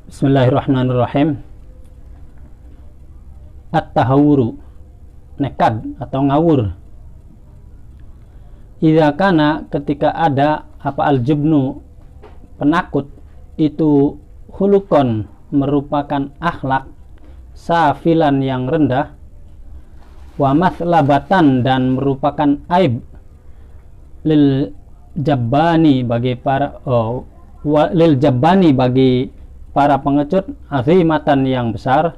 Bismillahirrahmanirrahim. At-tahawuru, nekad atau ngawur. Idza kana, ketika ada al-jubnu, penakut, itu hulukon, merupakan akhlak, safilan yang rendah, wa mathlabatan, dan merupakan aib, lil jabbani, bagi para para pengecut, azimatan, yang besar.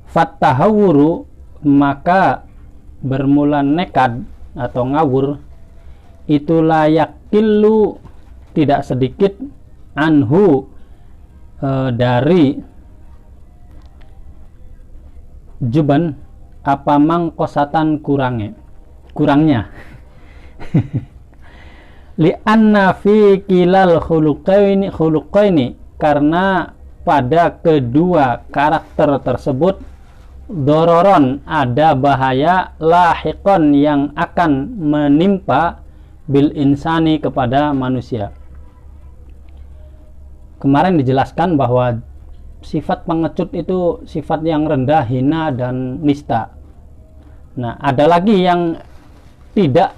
Fattahawuru, maka bermula nekad atau ngawur, itu layak killu, tidak sedikit, anhu, dari juban, apa mangkosatan, kurangnya li'anna fi kilal khuluqaini, karena pada kedua karakter tersebut, dororon, ada bahaya, lahiqon, yang akan menimpa, bil insani, kepada manusia. Kemarin dijelaskan bahwa sifat pengecut itu sifat yang rendah, hina, dan nista. Nah, ada lagi yang tidak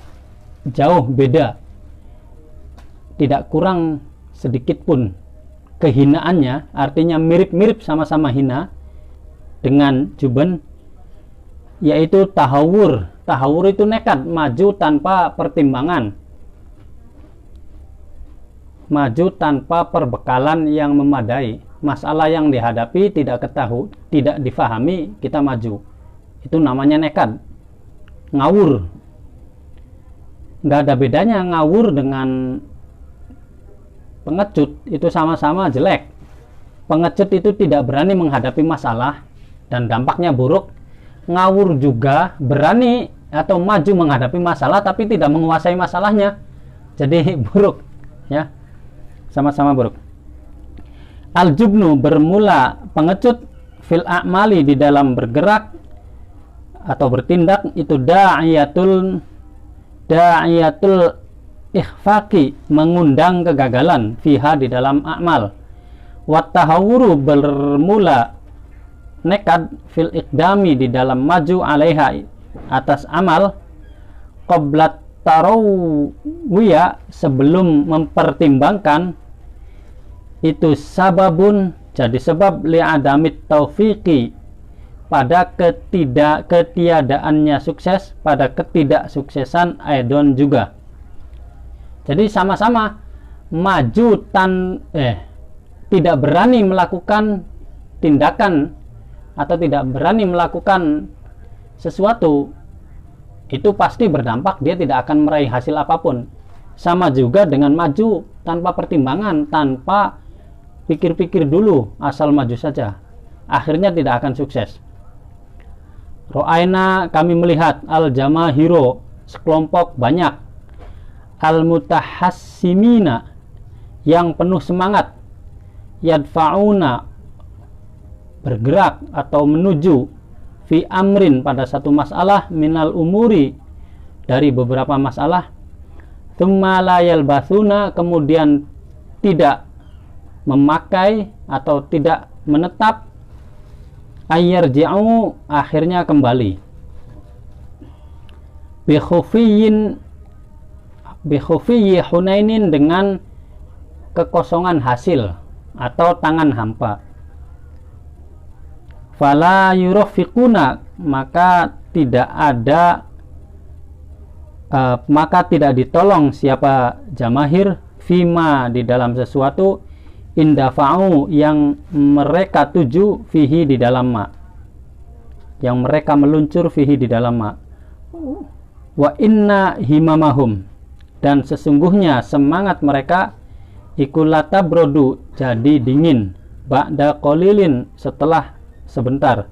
jauh beda, tidak kurang sedikit pun kehinaannya, artinya mirip-mirip, sama-sama hina dengan juban, yaitu tahawur. Tahawur itu nekat, maju tanpa pertimbangan, maju tanpa perbekalan yang memadai. Masalah yang dihadapi tidak difahami, kita maju. Itu namanya nekat, ngawur. Nggak ada bedanya ngawur dengan pengecut, itu sama-sama jelek. Pengecut itu tidak berani menghadapi masalah dan dampaknya buruk. Ngawur juga berani atau maju menghadapi masalah tapi tidak menguasai masalahnya, jadi buruk, ya, sama-sama buruk. Al-jubnu, bermula pengecut, fil a'mali, di dalam bergerak atau bertindak, itu da'iyatul ikhfaqi, mengundang kegagalan, fiha, di dalam a'mal. Wattahawuru, bermula nekad, fil iqdami, di dalam maju, alaiha, atas amal, qablat tarawiyah, sebelum mempertimbangkan, itu sababun, jadi sebab, li'adamit taufiqi, pada ketiadaannya sukses, pada ketidaksuksesan aidon juga. Jadi sama-sama maju tidak berani melakukan tindakan atau tidak berani melakukan sesuatu, itu pasti berdampak, dia tidak akan meraih hasil apapun. Sama juga dengan maju tanpa pertimbangan, tanpa pikir-pikir dulu, asal maju saja, akhirnya tidak akan sukses. Ro'aina, kami melihat, al-jamahiro, sekelompok banyak, al-mutahassimina, yang penuh semangat, yadfa'una, bergerak atau menuju, fi amrin, pada satu masalah, minal umuri, dari beberapa masalah, thumma la yalbathuna, kemudian tidak memakai atau tidak menetap, ayyarji'u, akhirnya kembali, bikhufiyyi hunainin, dengan kekosongan hasil atau tangan hampa. Fala yurafiquna, maka tidak ditolong siapa jamahir, fima, di dalam sesuatu, indafa'u, yang mereka tuju, fihi, di dalam ma, yang mereka meluncur, fihi, di dalam ma. Wa inna himamahum, dan sesungguhnya semangat mereka, ikulata brodu, jadi dingin, ba'da qalilin, setelah sebentar,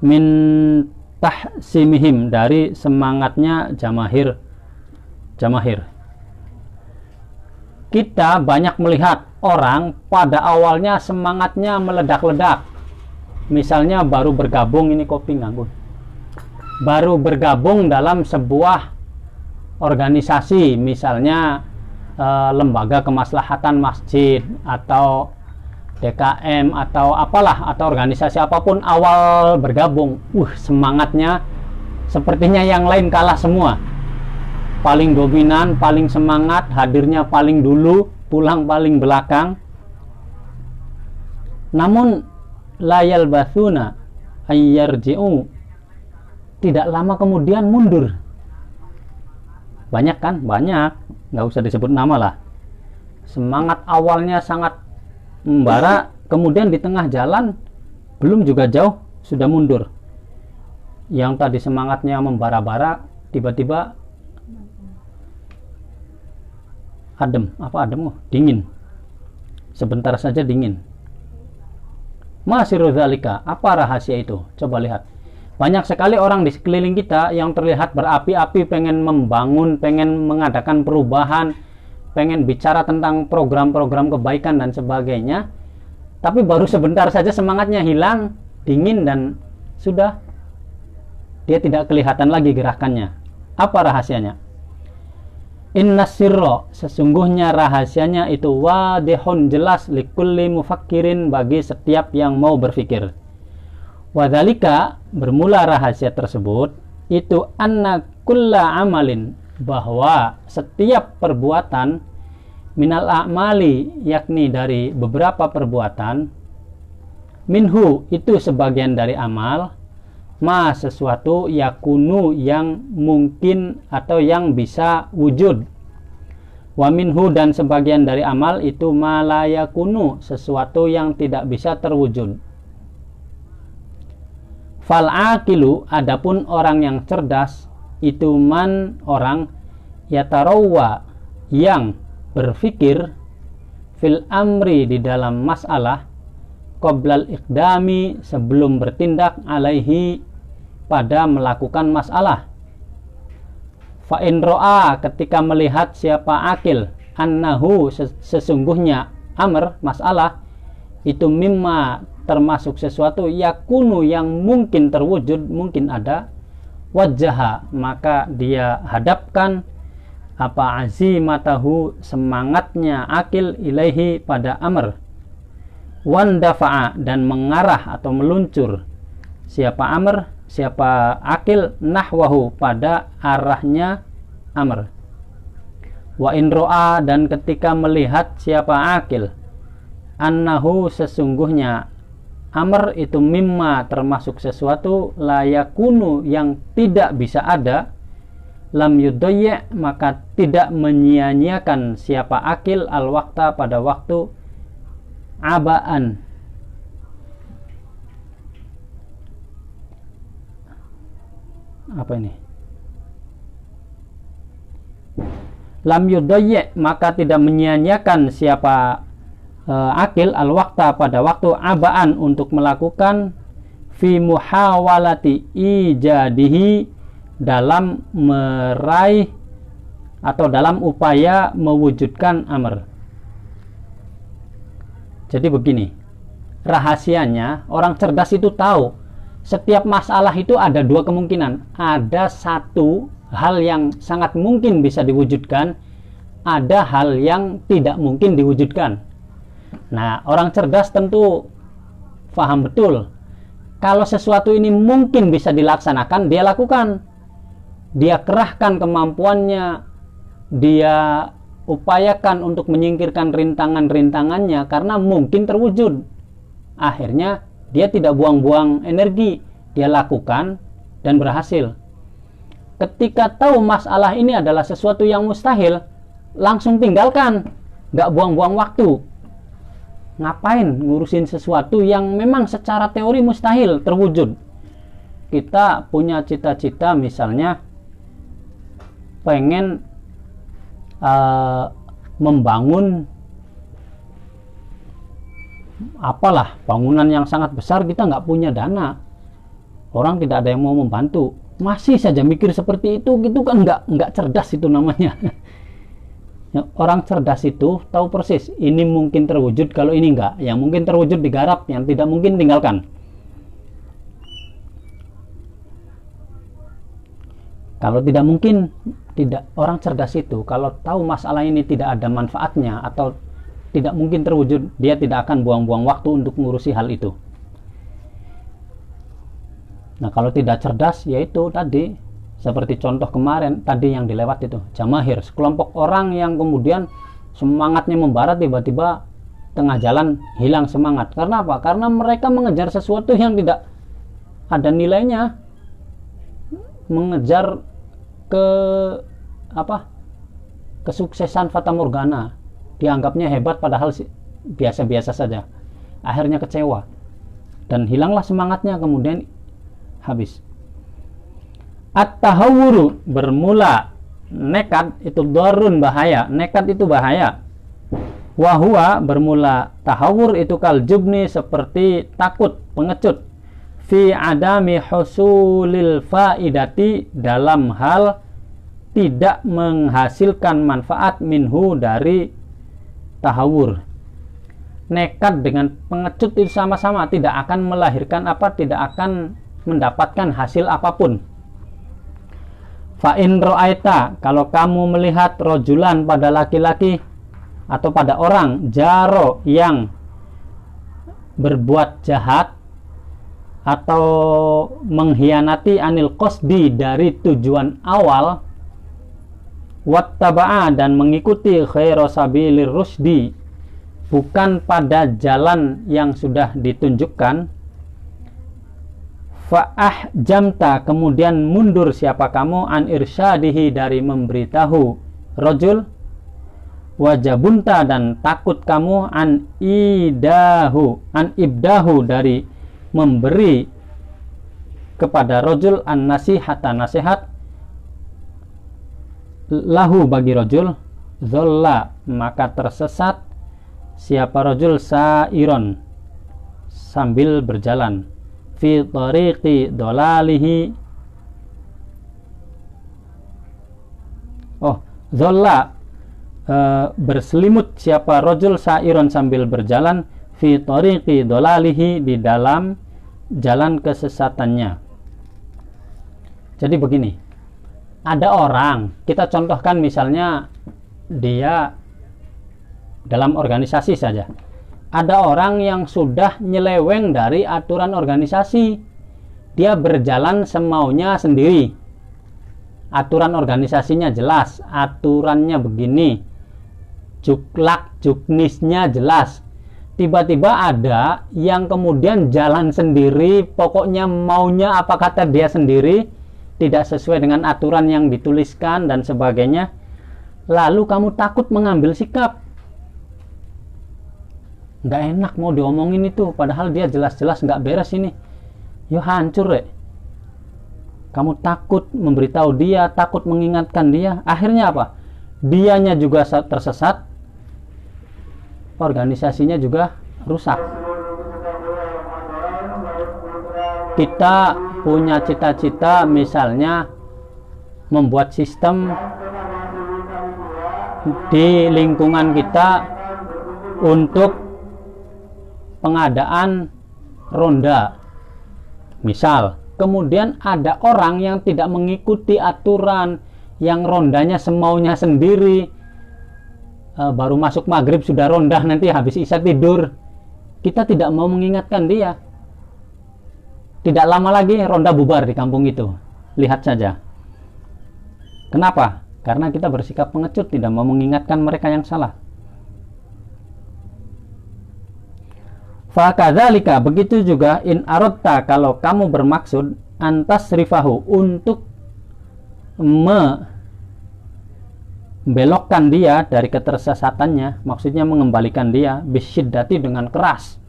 min tahsimihim, dari semangatnya jamahir. Kita banyak melihat orang pada awalnya semangatnya meledak-ledak. Misalnya baru bergabung, ini kopi nganggur, baru bergabung dalam sebuah organisasi, misalnya lembaga kemaslahatan masjid atau DKM atau apalah, atau organisasi apapun awal bergabung, semangatnya sepertinya yang lain kalah semua. Paling dominan, paling semangat, hadirnya paling dulu, pulang paling belakang. Namun layal bathuna ayyarji'u, tidak lama kemudian mundur. Banyak kan? Banyak, nggak usah disebut nama lah. Semangat awalnya sangat membara, kemudian di tengah jalan belum juga jauh sudah mundur. Yang tadi semangatnya membara-bara tiba-tiba dingin. Sebentar saja dingin. Masiru dzalika, apa rahasia itu? Coba lihat. Banyak sekali orang di sekeliling kita yang terlihat berapi-api, pengen membangun, pengen mengadakan perubahan, pengen bicara tentang program-program kebaikan dan sebagainya, tapi baru sebentar saja semangatnya hilang, dingin, dan sudah dia tidak kelihatan lagi gerakannya. Apa rahasianya? Inna sirra, sesungguhnya rahasianya itu wadihun, jelas, likulli mufakkirin, bagi setiap yang mau berpikir. Wadzalika, bermula rahasia tersebut itu anna kulla amalin, bahwa setiap perbuatan, minal a'mali, yakni dari beberapa perbuatan, minhu, itu sebagian dari amal, ma, sesuatu, yakunu, yang mungkin atau yang bisa wujud, wa minhu, dan sebagian dari amal itu ma la yakunu, sesuatu yang tidak bisa terwujud. Fal aqilu, adapun orang yang cerdas, itu man, orang, yatarawwa, yang berpikir, fil amri, di dalam masalah, qoblal iqdami, sebelum bertindak, alaihi, pada melakukan masalah. Fa in ro'a, ketika melihat siapa akil, annahu, sesungguhnya amr, masalah, itu mimma, termasuk sesuatu, yakunu, yang mungkin terwujud, mungkin ada, wajaha, maka dia hadapkan apa azimatahu, semangatnya akil, ilaihi, pada amr, wandafa'a, dan mengarah atau meluncur siapa amr, siapa akil, nahwahu, pada arahnya amr. Wa in ro'a, dan ketika melihat siapa akil, annahu, sesungguhnya amr itu mimma, termasuk sesuatu, layakunu, yang tidak bisa ada, lam yudayya, maka tidak menyia-nyiakan siapa akil al-waqta, pada waktu, abaan, apa ini, lam yudayya, maka tidak menyia-nyiakan siapa akil al-waqta, pada waktu, abaan, untuk melakukan, fi muhawalati ijadihi, dalam meraih atau dalam upaya mewujudkan amr. Jadi begini, rahasianya, orang cerdas itu tahu setiap masalah itu ada dua kemungkinan. Ada satu hal yang sangat mungkin bisa diwujudkan, ada hal yang tidak mungkin diwujudkan. Nah, orang cerdas tentu paham betul kalau sesuatu ini mungkin bisa dilaksanakan, dia lakukan, dia kerahkan kemampuannya, dia upayakan untuk menyingkirkan rintangan-rintangannya karena mungkin terwujud. Akhirnya dia tidak buang-buang energi, dia lakukan dan berhasil. Ketika tahu masalah ini adalah sesuatu yang mustahil, langsung tinggalkan, nggak buang-buang waktu. Ngapain ngurusin sesuatu yang memang secara teori mustahil terwujud? Kita punya cita-cita, misalnya pengen membangun apalah, bangunan yang sangat besar, kita nggak punya dana, orang tidak ada yang mau membantu, masih saja mikir seperti itu, gitu kan nggak cerdas itu namanya. Orang cerdas itu tahu persis ini mungkin terwujud, kalau ini enggak, yang mungkin terwujud digarap, yang tidak mungkin tinggalkan. Kalau tidak mungkin, tidak, orang cerdas itu kalau tahu masalah ini tidak ada manfaatnya atau tidak mungkin terwujud, dia tidak akan buang-buang waktu untuk mengurusi hal itu. Nah, kalau tidak cerdas, yaitu tadi seperti contoh kemarin tadi yang dilewat itu, jamahir, sekelompok orang yang kemudian semangatnya membara, tiba-tiba tengah jalan hilang semangat. Karena apa? Karena mereka mengejar sesuatu yang tidak ada nilainya, mengejar kesuksesan fata morgana, dianggapnya hebat padahal biasa-biasa saja. Akhirnya kecewa dan hilanglah semangatnya, kemudian habis. At-tahawuru, bermula nekat, itu darun, bahaya. Nekat itu bahaya. Wahua, bermula tahawur, itu kaljubni, seperti takut, pengecut. Fi adami husulil faidati, dalam hal tidak menghasilkan manfaat, minhu, dari tahawur. Nekat dengan pengecut itu sama-sama tidak akan melahirkan tidak akan mendapatkan hasil apapun. Fa in ra'aita, kalau kamu melihat rojulan, pada laki-laki atau pada orang, jaro, yang berbuat jahat atau mengkhianati, anil qasdi, dari tujuan awal, wattaba'a, dan mengikuti khairu sabilir rusdi, bukan pada jalan yang sudah ditunjukkan, fa'ah jamta, kemudian mundur siapa kamu, an irsyadihi, dari memberitahu rojul, wajabunta, dan takut kamu, an ibdahu, dari memberi kepada rojul, an nasihata, nasihat, lahu, bagi rojul, zolla, maka tersesat siapa rojul, sairon, sambil berjalan, fi tariqi dolalihi. Zolla, berselimut siapa rojul, sairon, sambil berjalan, fi tariqi dolalihi, di dalam jalan kesesatannya. Jadi begini, ada orang, kita contohkan misalnya dia dalam organisasi saja, ada orang yang sudah nyeleweng dari aturan organisasi, dia berjalan semaunya sendiri. Aturan organisasinya jelas, aturannya begini, juklak juknisnya jelas. Tiba-tiba ada yang kemudian jalan sendiri, pokoknya maunya apa kata dia sendiri, tidak sesuai dengan aturan yang dituliskan dan sebagainya. Lalu kamu takut mengambil sikap, nggak enak mau diomongin itu, padahal dia jelas-jelas nggak beres ini, yo hancur deh. Kamu takut memberitahu dia, takut mengingatkan dia, akhirnya apa? Dianya juga tersesat, organisasinya juga rusak. Kita punya cita-cita misalnya membuat sistem di lingkungan kita untuk pengadaan ronda misal, kemudian ada orang yang tidak mengikuti aturan, yang rondanya semaunya sendiri, baru masuk maghrib sudah ronda, nanti habis isya tidur. Kita tidak mau mengingatkan dia, tidak lama lagi ronda bubar di kampung itu. Lihat saja. Kenapa? Karena kita bersikap pengecut, tidak mau mengingatkan mereka yang salah. Fakadzalika, begitu juga in aradta, kalau kamu bermaksud antasrifahu, untuk membelokkan dia dari ketersesatannya, maksudnya mengembalikan dia, bisyiddati, dengan keras,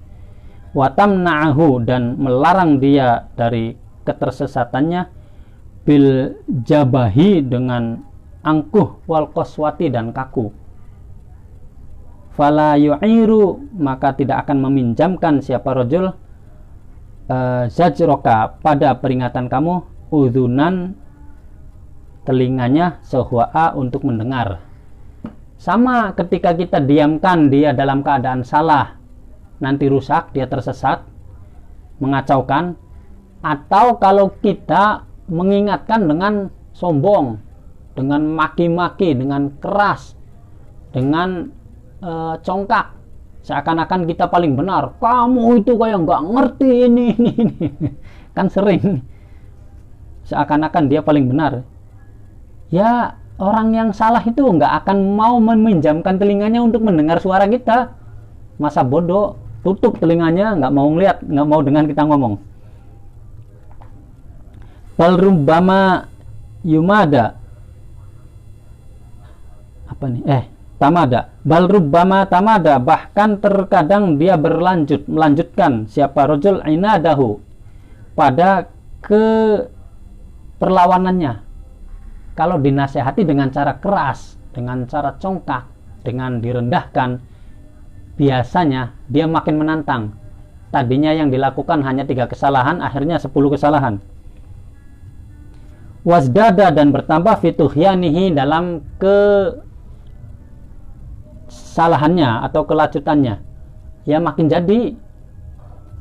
watamna'ahu, dan melarang dia dari ketersesatannya, bil jabahi, dengan angkuh, wal qaswati, dan kaku. Fala yu'iru, maka tidak akan meminjamkan siapa rojul, zajroka, pada peringatan kamu, udhunan, telinganya, sehwa'a, untuk mendengar. Sama ketika kita diamkan dia dalam keadaan salah, nanti rusak, dia tersesat, mengacaukan. Atau kalau kita mengingatkan dengan sombong, dengan maki-maki, dengan keras, dengan congkak, seakan-akan kita paling benar. Kamu itu kayak nggak ngerti ini. Kan sering seakan-akan dia paling benar. Ya, orang yang salah itu nggak akan mau meminjamkan telinganya untuk mendengar suara kita. Masa bodoh, tutup telinganya, nggak mau ngeliat, nggak mau dengan kita ngomong. Bal rubbama yumada apa nih? Tamada. Bal rubbama tamada, bahkan terkadang dia melanjutkan siapa rajul inadahu pada perlawanannya. Kalau dinasehati dengan cara keras, dengan cara congkak, dengan direndahkan, biasanya dia makin menantang. Tadinya yang dilakukan hanya 3 kesalahan, akhirnya 10 kesalahan. Wasdada, dan bertambah fituhyanihi, dalam kesalahannya atau kelacutannya. Ya makin jadi.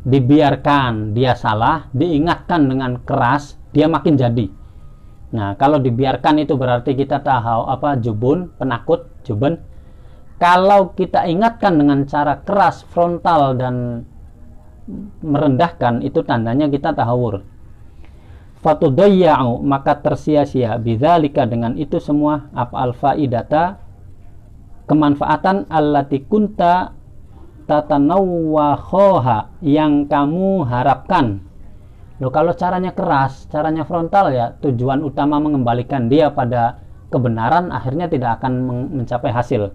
Dibiarkan dia salah, diingatkan dengan keras, dia makin jadi. Nah, kalau dibiarkan itu berarti kita tahu jubun, penakut, juben. Kalau kita ingatkan dengan cara keras, frontal, dan merendahkan, itu tandanya kita tahawur. Fatudayya'u, maka tersia-sia bidzalika, dengan itu semua al-faidata, kemanfaatan allati kunta tatanawwakhoha, yang kamu harapkan. Loh, kalau caranya keras, caranya frontal, ya tujuan utama mengembalikan dia pada kebenaran, akhirnya tidak akan mencapai hasil.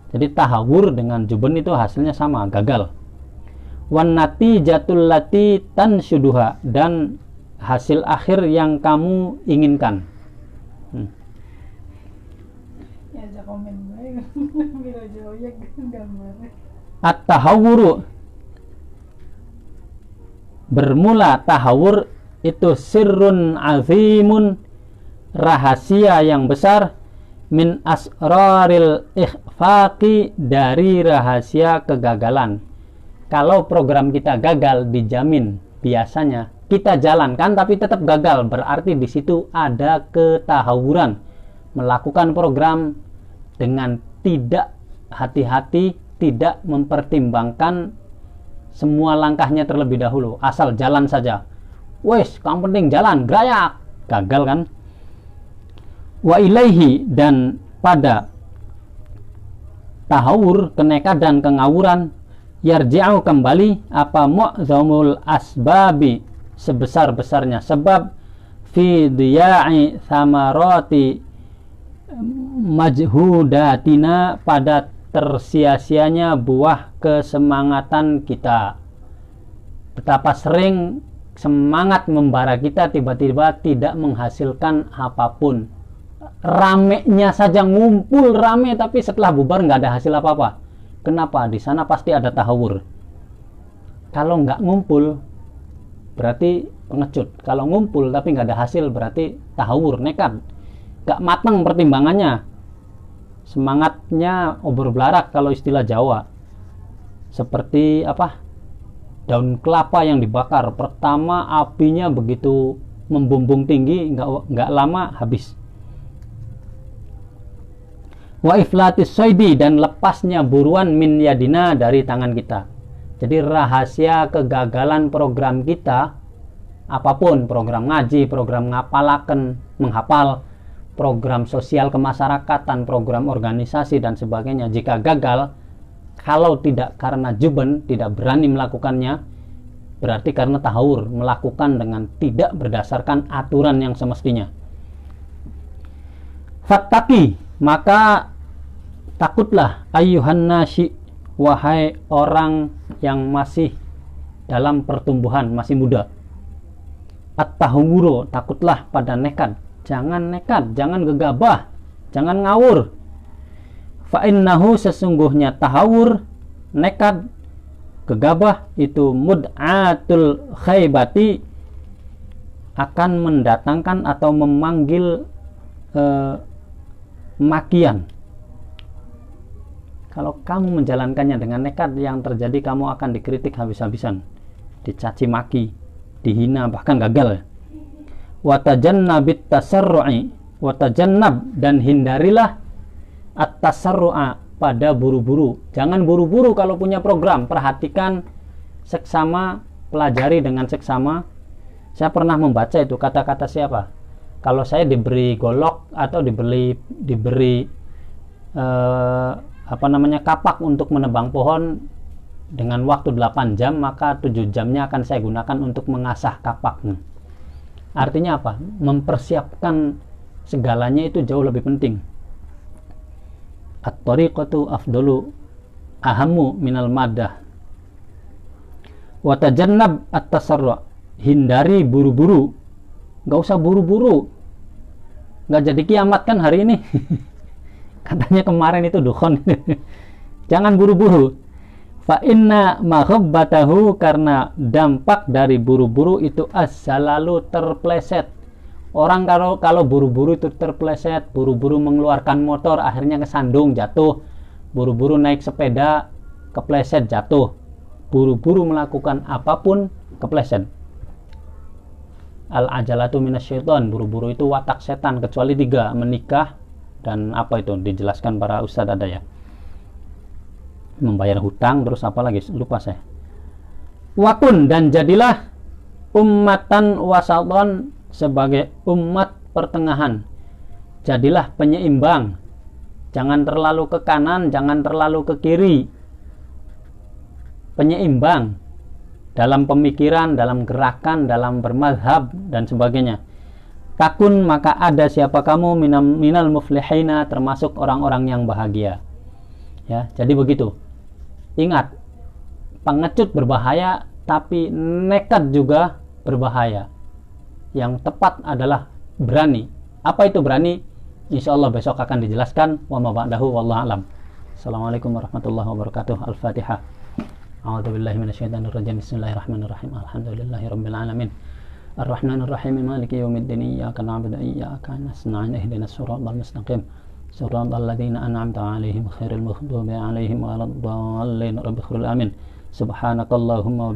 Jadi tahawur dengan juben itu hasilnya sama, gagal. Wan natijatul lati tanshuduha, dan hasil akhir yang kamu inginkan. At-tahawuru, bermula tahawur itu sirrun azimun, rahasia yang besar, min asraril ikhfaqi, dari rahasia kegagalan. Kalau program kita gagal, dijamin biasanya kita jalankan tapi tetap gagal, berarti di situ ada ketahawuran, melakukan program dengan tidak hati-hati, tidak mempertimbangkan semua langkahnya terlebih dahulu, asal jalan saja. Wes, kamu penting jalan, gerayak, gagal kan? Wa ilaihi, dan pada tahawur, kenekadan, kengawuran, yarji'u, kembali mu'zamul asbabi, sebesar-besarnya sebab, fi diya'i samarati majhudatina, pada tersia-sianya buah kesemangatan kita. Betapa sering semangat membara kita tiba-tiba tidak menghasilkan apapun. Ramenya saja, ngumpul rame, tapi setelah bubar nggak ada hasil apa-apa. Kenapa? Di sana pasti ada tahawur. Kalau nggak ngumpul berarti pengecut. Kalau ngumpul tapi nggak ada hasil berarti tahawur, nekat, nggak matang pertimbangannya. Semangatnya obor belarak kalau istilah Jawa. Seperti daun kelapa yang dibakar. Pertama apinya begitu membumbung tinggi, nggak lama habis. Wa iflatis soidi, dan lepasnya buruan min yadina, dari tangan kita. Jadi rahasia kegagalan program kita, apapun, program ngaji, program ngapalaken, menghafal, program sosial kemasyarakatan, program organisasi, dan sebagainya, jika gagal, kalau tidak karena juben, tidak berani melakukannya, berarti karena tahawur, melakukan dengan tidak berdasarkan aturan yang semestinya. Fattaqi, maka takutlah, ayyuhan nasi, wahai orang yang masih dalam pertumbuhan, masih muda. At-tahawuru, takutlah pada nekat. Jangan nekat, jangan gegabah, jangan ngawur. Fa'innahu, sesungguhnya tahawur, nekat, gegabah, itu mud'atul khaybati, akan mendatangkan atau memanggil makian. Kalau kamu menjalankannya dengan nekat, yang terjadi kamu akan dikritik habis-habisan, dicaci maki, dihina, bahkan gagal. Watajannabit tasarru'i, watajannab, dan hindarilah at-tasarru'a, pada buru-buru. Jangan buru-buru kalau punya program. Perhatikan seksama, pelajari dengan seksama. Saya pernah membaca itu kata-kata siapa? Kalau saya diberi golok atau diberi kapak untuk menebang pohon dengan waktu 8 jam, maka 7 jamnya akan saya gunakan untuk mengasah kapak. Artinya apa? Mempersiapkan segalanya itu jauh lebih penting. At-tariqatu afdalu ahammu minal madah. Wa tajannab at-tasarru', hindari buru-buru. Gak usah buru-buru. Gak jadi kiamat kan hari ini. Katanya kemarin itu dukhon. Jangan buru-buru. Fa inna maghabbatahu, karena dampak dari buru-buru itu as-salalu, terpleset. Orang kalau buru-buru itu terpleset, buru-buru mengeluarkan motor, akhirnya kesandung, jatuh. Buru-buru naik sepeda, kepleset, jatuh. Buru-buru melakukan apapun, kepleset. Al-ajalatu minasyaiton, buru-buru itu watak setan, kecuali 3, menikah, dan apa itu, dijelaskan para ustadz ada ya. Membayar hutang, terus apa lagi, lupa saya. Wakun, dan jadilah ummatan wasaton, sebagai umat pertengahan. Jadilah penyeimbang. Jangan terlalu ke kanan, jangan terlalu ke kiri. Penyeimbang dalam pemikiran, dalam gerakan, dalam bermazhab dan sebagainya. Takun, maka ada siapa kamu minal muflihina, termasuk orang-orang yang bahagia. Ya, jadi begitu. Ingat, pengecut berbahaya, tapi nekat juga berbahaya. Yang tepat adalah berani. Apa itu berani? Insya Allah besok akan dijelaskan. Wa ma ba'dahu wallahu alam. Assalamualaikum warahmatullahi wabarakatuh. Al-Fatihah. A'udzubillahi minasyaitonir rajim. Bismillahirrahmanirrahim. Alhamdulillahirabbil alamin. Ar-Rahmanir-Rahim. Maliki yaumiddin. Iyyaka na'budu wa iyyaka nasta'in. Ihdinas siratal mustaqim. Siratal ladzina an'amta 'alaihim ghairil maghdubi 'alaihim waladdallin. Rabbighfir amin. Subhanakallahumma wa